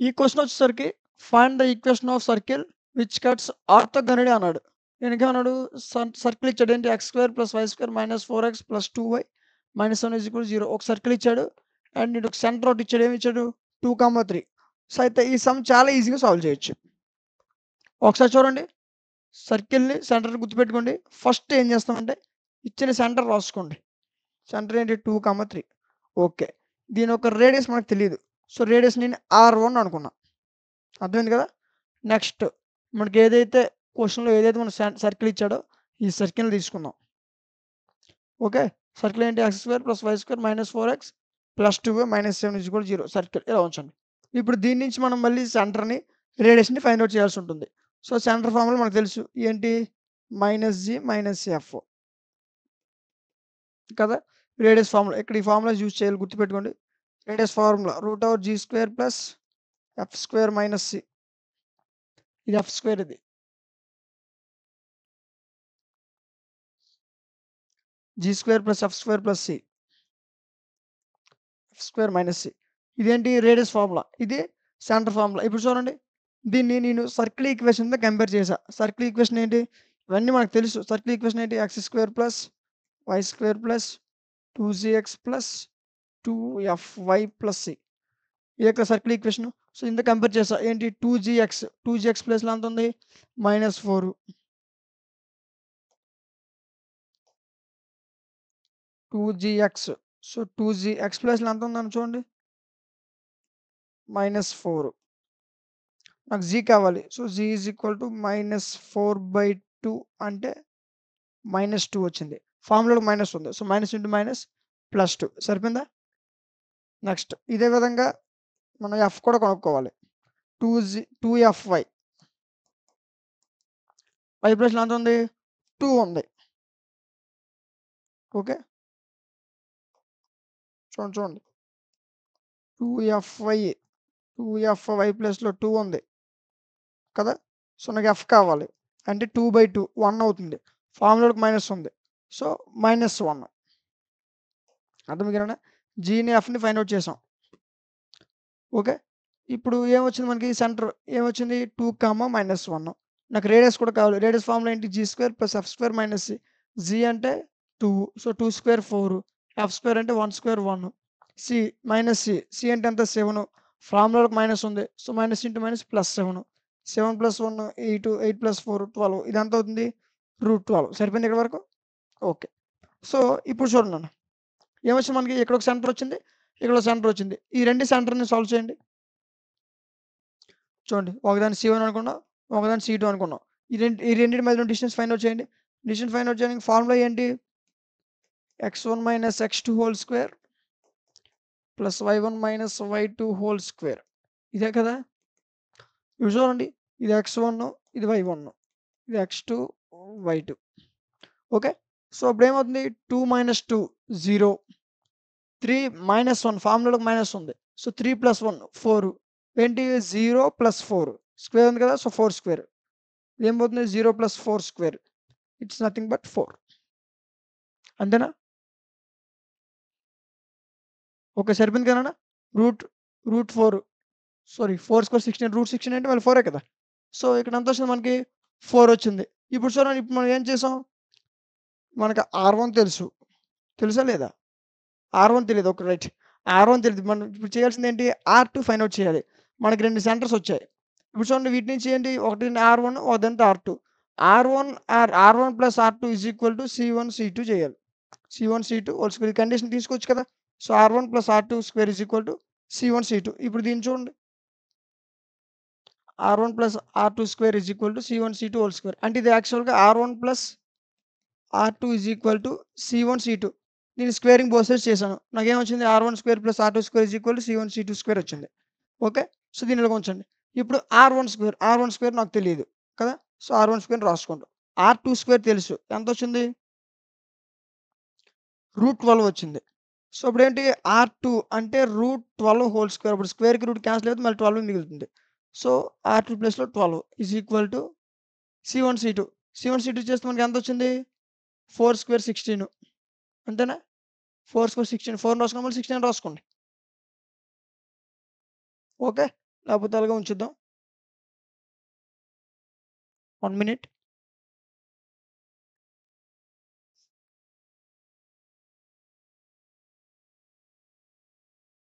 ఈ క్వెషన్ వచ్చేసరికి find the equation of circle which cuts orthogonally అన్నాడు. ఈయనకేమన్నాడు సర్కిల్ ఇచ్చాడు. ఏంటి x² + y² - 4x + 2y - 7 = 0 ఒక సర్కిల్ ఇచ్చాడు. అండ్ ఇటు ఒక సెంటర్ ఒకటి ఇచ్చాడు. ఏమి ఇచ్చాడు 2, 3. సో అయితే ఈ సమ్ చాలా ఈజీగా సాల్వ్ చేయొచ్చు. ఒకసారి చూడండి. సర్కిల్‌ని సెంటర్ గుర్తుపెట్టుకోండి. ఫస్ట్ ఏం చేస్తామంటే ఇచ్చిన సెంటర్ రాసుకోండి. సెంటర్ ఏంటి 2, 3. ఓకే. దీని యొక్క రేడియస్ మనకు తెలీదు. సో రేడియస్ నేను r1 అనుకున్నా. అర్థమైంది కదా! నెక్స్ట్ మనకి ఏదైతే క్వెషన్‌లో ఏదైతే మన సర్కిల్ ఇచ్చాడో ఈ సర్కిల్‌ని తీసుకుందాం. ఓకే. సర్కిల్ ఏంటి x² + y² - 4x + 2y - 7 = 0 circle ఇలా ఉంచండి. ఇప్పుడు దీని నుంచి మనం మళ్ళీ సెంటర్‌ని, రేడియస్‌ని ఫైండ్ ఔట్ చేయాల్సి ఉంటుంది. సో సెంటర్ ఫార్ములా మనకు తెలుసు. ఏంటి -g - f కదా! Radius formula. ఇక్కడ ఈ ఫార్ములా యూజ్ చేయాలి గుర్తుపెట్టుకోండి. Radius formula √g² + f² - c. ఇది f² ఇది. g² + f² + c. f² - c. ఇదేంటి రేడియస్ ఫార్ములా. ఇది సెంటర్ ఫార్ములా. ఇప్పుడు చూడండి. దీన్ని నేను సర్కిల్ ఈక్వేషన్‌తో కంపేర్ చేశా. సర్కిల్ ఈక్వేషన్ ఏంటి? ఇవన్నీ మనకు తెలుసు. సర్కిల్ ఈక్వేషన్ ఏంటి x² + y² + 2gx + 2fy + c. ఇదే కదా సర్కిల్ ఈక్వేషన్. సో ఇందులో కంపేర్ చేశా. ఏంటి 2gx ప్లేస్‌లో ఎంత ఉంది? -4. 2gx. సో 2gx ప్లేస్‌లో ఎంత ఉందని చూడండి. -4. నాకు g కావాలి. సో g = -4/2 అంటే -2 వచ్చింది. ఫార్ములాలో మైనస్ ఉంది. సో -× +2 సరిపోయిందా? నెక్స్ట్ ఇదే విధంగా మనం f కూడా కనుక్కోవాలి. 2fy. y ప్లేస్‌లో ఎంత ఉంది? 2 ఉంది. ఓకే. చూడండి. 2fy ప్లేస్‌లో 2 ఉంది. కదా! సో నాకు f కావాలి. అంటే 2/2 1 అవుతుంది. ఫార్ములాలో మైనస్ ఉంది. సో -1. అర్థమైందా? gని, fని ఫైండ్ ఔట్ చేసాం. ఓకే. ఇప్పుడు ఏమొచ్చింది మనకి సెంటర్ ఏమొచ్చింది 2, -1. నాకు రేడియస్ కూడా కావాలి. రేడియస్ ఫార్ములా ఏంటి g² + f² - c. g అంటే 2. సో 2² 4. f² అంటే 1² 1. c c అంటే ఎంత 7. ఫార్ములాలో మైనస్ ఉంది. సో -× -7. 7 + 1 8, 8 + 4 12. ఇది ఎంత అవుతుంది? √12. సరిపోయిందా ఇక్కడి వరకు? ఓకే. సో ఇప్పుడు చూడండి. ఏమొచ్చింది మనకి ఇక్కడ ఒక సెంటర్ వచ్చింది. ఇక్కడ ఒక సెంటర్ వచ్చింది. ఈ రెండు సెంటర్‌ని సాల్వ్ చేయండి. చూడండి. ఒకదాన్ని C1 అనుకున్నాం. ఒకదాన్ని C2 అనుకున్నాం. ఈ రెండిటి మధ్యలో డిస్టెన్స్ ఫైండ్ ఔట్ చేయండి. డిస్టెన్స్ ఫైండ్ ఔట్ చేయడానికి ఫార్ములా ఏంటి? x1 - x2 whole square + y1 - y2 whole square. ఇదే కదా! ఇప్పుడు చూడండి. ఇది x1, ఇది y1, ఇది x2, y2. ఓకే. సో ఇప్పుడేమవుతుంది 2 - 2 0. 3 - 1 ఫార్ములాలో మైనస్ ఉంది. సో 3 + 1 4. ఏంటి 0 + 4 స్క్వేర్ ఉంది కదా! So 4 square. ఏం పోతుంది 0 + 4 స్క్వేర్. It's nothing but 4. అంతేనా? ఓకే. సరిపోయింది కదన్నా? రూట్ 4 సారీ 4 స్క్వేర్ 16 √16 అంటే మళ్ళీ 4 కదా! సో ఇక్కడ ఎంత వచ్చింది మనకి 4 వచ్చింది. ఇప్పుడు చూడండి. ఇప్పుడు మనం ఏం చేసాం? మనకు R1 తెలుసు. తెలుసా లేదా? R1 తెలీదు. ఓకే. రైట్. R1 తెలీదు. మనం ఇప్పుడు చేయాల్సింది ఏంటి? R2 ఫైండ్ ఔట్ చేయాలి. మనకి 2 సెంటర్స్ వచ్చాయి. ఇప్పుడు చూడండి వీటి నుంచి ఏంటి ఒకటి R1 ఒకటంతా R2. R1 + R2 = C1 C2 చేయాలి. C1 C2 హోల్ స్క్వేర్ ఈ కండిషన్ తీసుకోవచ్చు కదా! So R1 + R2 square = C1 C2. ఇప్పుడు దీన్ని చూడండి. R1 + R2 square = C1 C2 whole square. అంటే ఇది యాక్చువల్‌గా R1 + R2 = C1 C2. నేను స్క్వేరింగ్ బోత్ సైడ్స్ చేశాను. నాకేమొచ్చింది R1 square + R2 square = C1 C2 square వచ్చింది. ఓకే. సో దీన్ని ఇలాగ ఉంచండి. ఇప్పుడు R1 స్క్వేర్ నాకు తెలీదు కదా! సో R1 స్క్వేర్‌ని రాసుకోండి. R2 స్క్వేర్ తెలుసు. ఎంతొచ్చింది? √12 వచ్చింది. సో ఇప్పుడేంటి R2 అంటే √12 హోల్ స్క్వేర్. ఇప్పుడు స్క్వేర్‌కి రూట్ క్యాన్సిల్ అవుతుంది. మళ్ళీ 12 మిగులుతుంది. సో R2 ప్లేస్‌లో 12 = C1 C2. C1 C2 చేస్తే మనకి ఎంతొచ్చింది? 4 స్క్వేర్ 16. అంతేనా? 4 స్క్వేర్ 16. 4 రాసుకున్నాం. మళ్ళీ 16 రాసుకోండి. ఓకే. లేకపోతే అలాగే ఉంచుద్దాం. 1 మినిట్.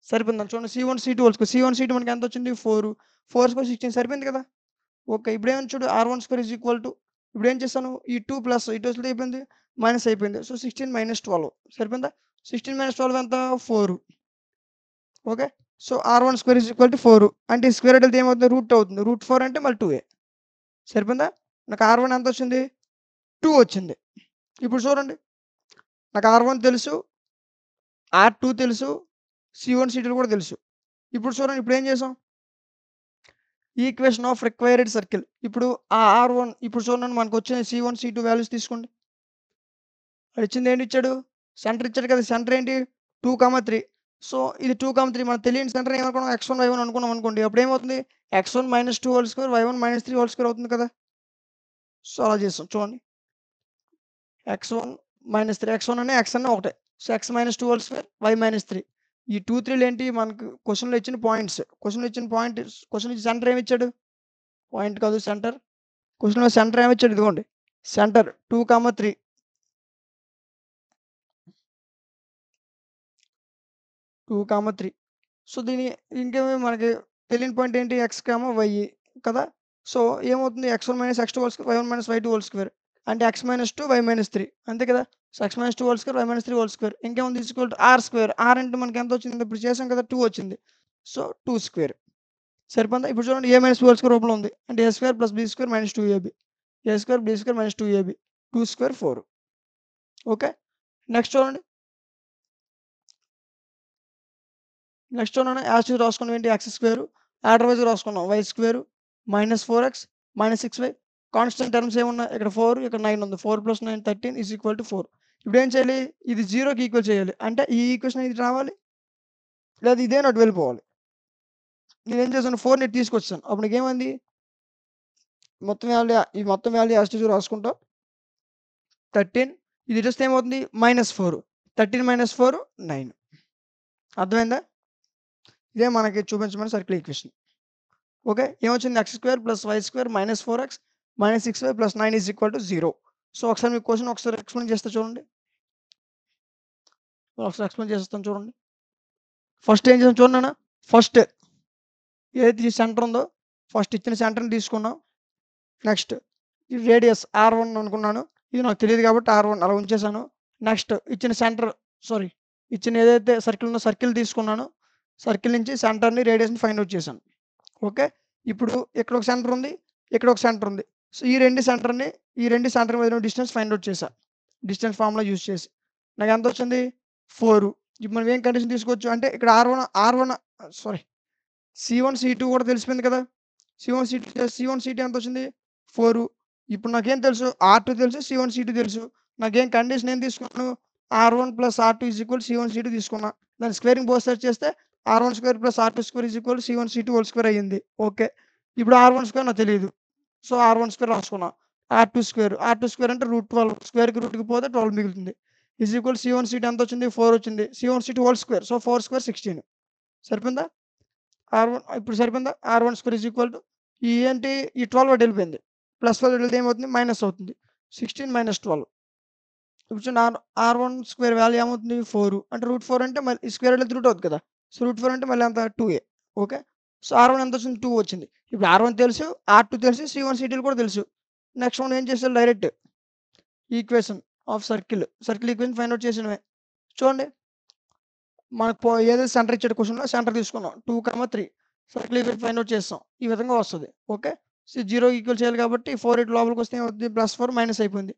సరిపోయిందండి. చూడండి C1 C2 whole square. C1 C2 మనకి ఎంతొచ్చింది 4. 4 స్క్వేర్ 16 సరిపోయింది కదా! ఓకే. ఇప్పుడేమైంది చూడు R1 square is equal to ఇప్పుడేం చేశాను ఈ 2 ప్లస్ ఇటు వస్తే అయిపోయింది మైనస్ అయిపోయింది. సో, 16 మైనస్ 12 సరిపోయిందా? 16 మైనస్ 12 ఎంత 4. Okay. So, R1 square is equal to 4 అంటే ఈ స్క్వేర్ వెళ్తే ఏమవుతుంది రూట్ అవుతుంది. రూట్ 4 అంటే మళ్ళీ 2a సరిపోయిందా? నాకు R1 ఎంతొచ్చింది 2 వచ్చింది. ఇప్పుడు చూడండి నాకు R1 తెలుసు. R2 తెలుసు. C1 C2 కూడా తెలుసు. ఇప్పుడు చూడండి ఇప్పుడేం చేసాం? Equation of required circle. ఇప్పుడు ఆ R1 ఇప్పుడు చూడండి మనకొచ్చిన C1 C2 వాల్యూస్ తీసుకోండి. వాడిచ్చింది ఏంటి ఇచ్చాడు? సెంటర్ ఇచ్చాడు కదా! సెంటర్ ఏంటి 2, 3. సో, ఇది 2, 3 మనకు తెలియని సెంటర్ ఏమనుకున్నాం x1, y1 అనుకున్నాం అనుకోండి. అప్పుడేమవుతుంది x1 - 2 whole square, y1 - 3 whole square అవుతుంది కదా! సో, అలా చేసాం చూడండి. x1 - 3 x1 అనే x అన్న ఒకటే. So, x - 2 whole square, y - 3 ఈ 2, 3లు ఏంటి మనకు క్వెషన్‌లో ఇచ్చిన పాయింట్స్. క్వెషన్‌లో ఇచ్చిన పాయింట్ క్వెషన్‌లో సెంటర్ ఏమిచ్చాడు? పాయింట్ కాదు సెంటర్. క్వెషన్‌లో సెంటర్ ఏమిచ్చాడు ఇదిగోండి. సెంటర్ 2, 3. 2, 3. సో, దీని ఇంకేమి మనకి తెలియని పాయింట్ ఏంటి x, y కదా! సో, ఏమవుతుంది x1 - x2 whole square, y1 - y2 whole square అంటే x - 2, y - 3 అంతే కదా! So, x - 2 whole square, y - 3 whole square ఇంకేముంది is equal to r square. r అంటే మనకి ఎంత వచ్చింది? ఇప్పుడు చేసాం కదా 2 వచ్చింది. సో, 2 స్క్వేర్ సరిపోయిందా? ఇప్పుడు చూడండి a - b హోల్ స్క్వేర్ రూపంలో ఉంది. అంటే a square plus b square - 2ab. a square, b square - 2ab. 2 square 4. Okay. Next చూడండి. నెక్స్ట్ చూడండి యాజ్ టీజ్ రాసుకున్నాం ఏంటి x స్క్వేర్ ఆర్డర్ వైజ్‌గా రాసుకున్నాం. y square -4x -6y constant terms ఏమున్నాయి? ఇక్కడ 4 ఇక్కడ 9 ఉంది. 4 + 9 13 4. ఇప్పుడేం చేయాలి? ఇది 0కి ఈక్వల్ చేయాలి. అంటే ఈ ఈక్వేషన్ ఇది రావాలి. లేదా ఇదే అటు వెళ్ళిపోవాలి. నేనేం చేశాను 4ని ఇటు తీసుకొచ్చాను. అప్పుడు నాకేమైంది? ఈ మొత్తం వాల్యూ యాజ్ టీజ్ రాసుకుంటాం. 13 ఇది ఇటొస్తే ఏమవుతుంది? -4. 13 - 4 9. అర్థమైందా? ఇదే మనకి చూపించమని సర్కిల్ ఈక్వేషన్. ఓకే. ఏమొచ్చింది? x square plus y square -4x -6y + 9 0. So, ఒకసారి మీ క్వెషన్ ఒకసారి ఎక్స్‌ప్లెయిన్ చేస్తా చూడండి. ఒకసారి ఎక్స్‌ప్లెయిన్ చేసేస్తాను చూడండి. ఫస్ట్ ఏం చేసాం చూడండి నాన్న. ఫస్ట్ ఏదైతే ఈ సెంటర్ ఉందో ఫస్ట్ ఇచ్చిన సెంటర్‌ని తీసుకున్నాం. నెక్స్ట్ ఈ రేడియస్ r1 అనుకున్నాను. ఇది నాకు తెలీదు కాబట్టి r1 అలా ఉంచేసాను. నెక్స్ట్ ఇచ్చిన సెంటర్ ఇచ్చిన ఏదైతే సర్కిల్ ఉందో సర్కిల్ తీసుకున్నాను. సర్కిల్ నుంచి సెంటర్‌ని రేడియస్‌ని ఫైండ్ ఔట్ చేశాను. ఓకే. ఇప్పుడు ఇక్కడ ఒక సెంటర్ ఉంది. ఇక్కడ ఒక సెంటర్ ఉంది. సో, ఈ రెండు సెంటర్ మధ్యలో డిస్టెన్స్ ఫైండ్ ఔట్ చేశా. డిస్టెన్స్ ఫార్ములా యూజ్ చేసి. నాకు ఎంతొచ్చింది? 4. ఇప్పుడు మనం ఏం కండిషన్ తీసుకోవచ్చు అంటే ఇక్కడ R1 సారీ C1 C2 కూడా తెలిసిపోయింది కదా! C1 C2 ఎంతొచ్చింది? 4. ఇప్పుడు నాకేం తెలుసు? R2 తెలుసు. C1 C2 తెలుసు. నాకేం కండిషన్ ఏం తీసుకున్నాను? R1 + R2 C1 C2 తీసుకున్నా. దాన్ని స్క్వేరింగ్ బోత్ సైడ్స్ చేస్తే R1 square + R2 square C1 C2 whole square అయ్యింది. ఓకే. ఇప్పుడు R1 స్క్వేర్ నాకు తెలీదు. సో, R1 స్క్వేర్ రాసుకున్నా. R2 స్క్వేర్ అంటే √12 స్క్వేర్‌కి రూట్‌కి పోతే 12 మిగులుతుంది. C1 C2 ఎంతొచ్చింది? 4 వచ్చింది. C1 C2 whole square. So, 4 square 16 సరిపోయిందా? ఇప్పుడు సరిపోయిందా? R1 స్క్వేర్ ఈ ఏంటి ఈ 12 అటు వెళ్ళిపోయింది. +12 వెళ్తే ఏమవుతుంది? మైనస్ అవుతుంది. 16 - 12 ఇప్పుడు చూడండి R1 స్క్వేర్ వాల్యూ ఏమవుతుంది? 4 అంటే √4 అంటే మళ్ళీ ఈ స్క్వేర్ వెళ్తే రూట్ అవుతుంది కదా! సో, √4 అంటే మళ్ళీ ఎంత 2a ఓకే. So, R1 ఎంతొచ్చింది? 2 వచ్చింది. ఇప్పుడు R1 తెలుసు. R2 తెలుసు. C1 C2 కూడా తెలుసు. నెక్స్ట్ మనం ఏం చేసాం direct equation of circle equation find out చేసినవే. చూడండి మనకు ఏదైతే సెంటర్ ఇచ్చాడు క్వెషన్‌లో సెంటర్ తీసుకున్నాం. 2, 3 సర్కిల్ ఈక్వేషన్ ఫైండ్ ఔట్ చేస్తాం. ఈ విధంగా వస్తది. ఓకే. సో, 0 ఈక్వల్ చేయాలి కాబట్టి 4 ఇటు లోపలికి వస్తే ఏమవుతుంది? +4 మైనస్ అయిపోయింది.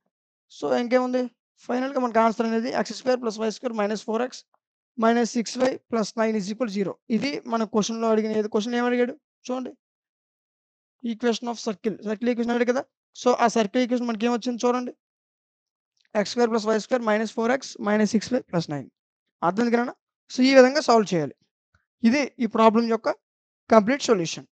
సో, ఇంకేముంది? ఫైనల్‌గా మనకు ఆన్సర్ అనేది x square + y square -4x -6y + 9 0. ఇది మన క్వెషన్‌లో అడిగిన క్వెషన్ ఏమడిగాడు? చూడండి. ఈక్వేషన్ ఆఫ్ సర్కిల్ ఈక్వేషన్ అడిగాడు కదా! సో, ఆ సర్కిల్ ఈక్వేషన్ మనకేమొచ్చింది చూడండి. x square + y square -4x -6y + 9 అర్థమైంది కదా! సో, ఈ విధంగా సాల్వ్ చేయాలి. ఇది ఈ ప్రాబ్లమ్ యొక్క కంప్లీట్ సొల్యూషన్.